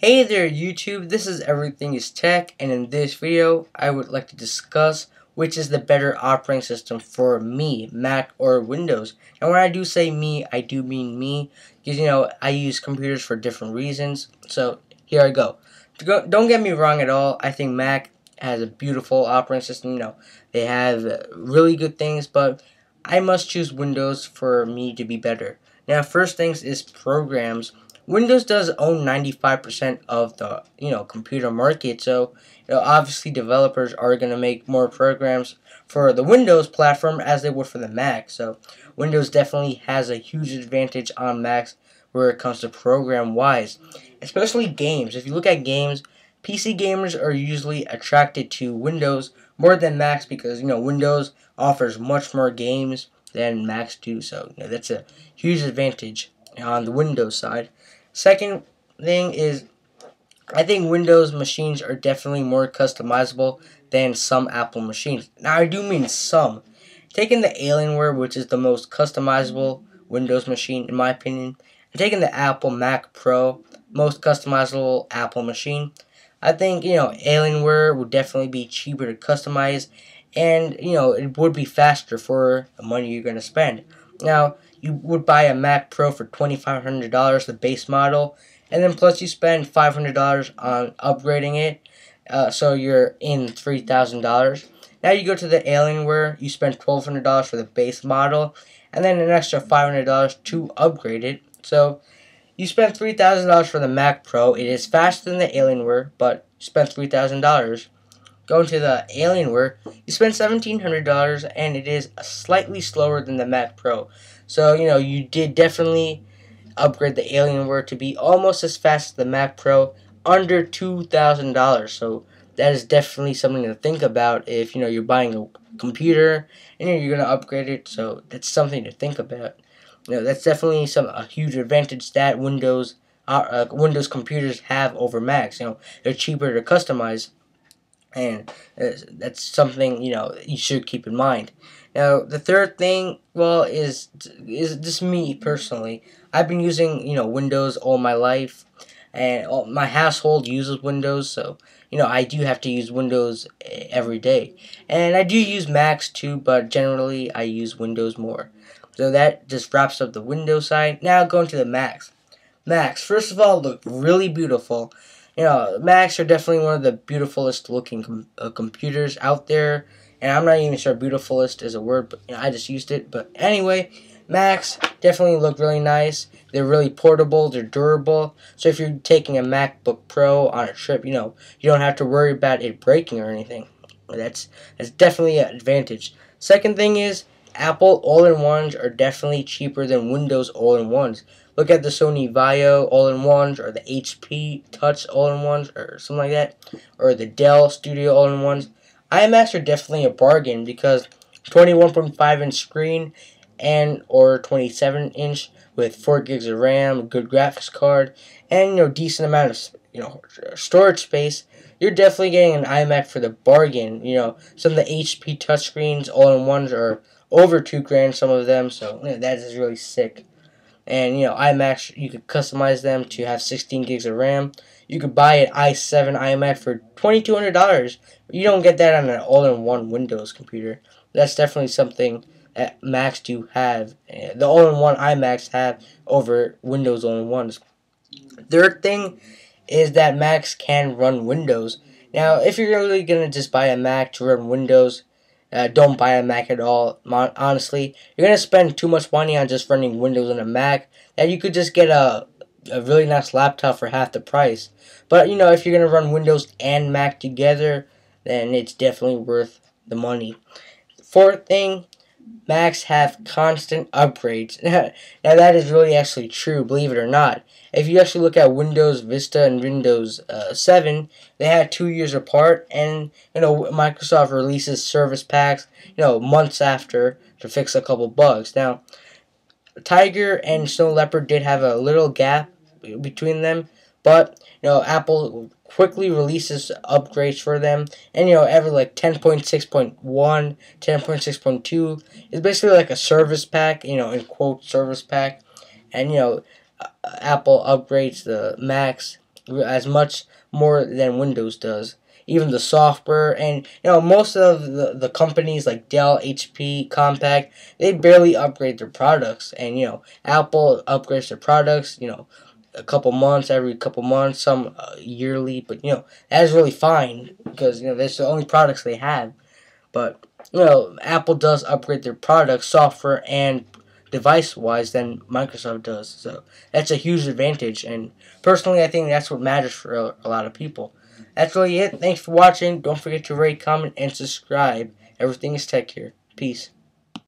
Hey there YouTube, this is Everything is Tech, and in this video I would like to discuss which is the better operating system for me, Mac or Windows. And when I do say me, I do mean me, because I use computers for different reasons. So here I go. Don't get me wrong at all, I think Mac has a beautiful operating system. They have really good things, but I must choose Windows for me to be better. Now, first things is programs. Windows does own 95% of the computer market, so obviously developers are going to make more programs for the Windows platform as they would for the Mac. So Windows definitely has a huge advantage on Macs where it comes to program wise, especially games. If you look at games, PC gamers are usually attracted to Windows more than Macs because Windows offers much more games than Macs do. So that's a huge advantage on the Windows side. Second thing is, I think Windows machines are definitely more customizable than some Apple machines. Now, I do mean some. Taking the Alienware, which is the most customizable Windows machine, in my opinion, and taking the Apple Mac Pro, most customizable Apple machine, I think, Alienware would definitely be cheaper to customize, and, it would be faster for the money you're going to spend. Now, you would buy a Mac Pro for $2,500, the base model, and then plus you spend $500 on upgrading it, so you're in $3,000. Now you go to the Alienware, you spend $1,200 for the base model, and then an extra $500 to upgrade it. So you spend $3,000 for the Mac Pro. It is faster than the Alienware, but you spend $3,000. Going to the Alienware, you spend $1,700, and it is slightly slower than the Mac Pro. So you did definitely upgrade the Alienware to be almost as fast as the Mac Pro, under $2,000. So that is definitely something to think about if you're buying a computer and you're gonna upgrade it. So that's something to think about. That's definitely a huge advantage that Windows computers have over Macs. They're cheaper to customize, and that's something you should keep in mind. Now, the third thing, well, is just me personally. I've been using Windows all my life, and my household uses Windows, so I do have to use Windows every day, and I do use Macs too, but generally I use Windows more. So that just wraps up the Windows side. Now going to the Macs. Macs, first of all, look really beautiful. Macs are definitely one of the beautifulest looking computers out there. And I'm not even sure beautifulest is a word, but I just used it. But anyway, Macs definitely look really nice. They're really portable. They're durable. So if you're taking a MacBook Pro on a trip, you don't have to worry about it breaking or anything. That's definitely an advantage. Second thing is, Apple all-in-ones are definitely cheaper than Windows all-in-ones. Look at the Sony Vaio all-in-ones, or the HP Touch all-in-ones, or something like that, or the Dell Studio all-in-ones. iMacs are definitely a bargain because 21.5-inch screen and or 27-inch with 4 gigs of RAM, good graphics card, and decent amount of storage space. You're definitely getting an iMac for the bargain. Some of the HP touchscreens all-in-ones are over $2,000, some of them, so that is really sick. And iMacs, you could customize them to have 16 gigs of RAM. You could buy an i7 iMac for $2,200. You don't get that on an all-in-one Windows computer. That's definitely something that Macs do have. The all-in-one iMacs have over Windows all-in-ones. Third thing is that Macs can run Windows. Now, if you're really going to just buy a Mac to run Windows, don't buy a Mac at all. Honestly, you're going to spend too much money on just running Windows on a Mac that you could just get a really nice laptop for half the price. But, if you're going to run Windows and Mac together, then it's definitely worth the money. Fourth thing, Macs have constant upgrades. Now that is really actually true, believe it or not. If you actually look at Windows Vista and Windows 7, they had 2 years apart, and Microsoft releases service packs months after to fix a couple bugs. Now, Tiger and Snow Leopard did have a little gap between them, but Apple quickly releases upgrades for them, and every 10.6.1, 10.6.2 is basically like a service pack, in quote service pack, and Apple upgrades the Macs as much more than Windows does. Even the software, and most of the companies like Dell, HP, Compaq, they barely upgrade their products. And Apple upgrades their products, a couple months, every couple months, some yearly. But that's really fine because that's the only products they have. But Apple does upgrade their products, software and device wise, than Microsoft does. So that's a huge advantage. And personally, I think that's what matters for a lot of people. That's really it. Thanks for watching. Don't forget to rate, comment, and subscribe. Everything is tech here. Peace.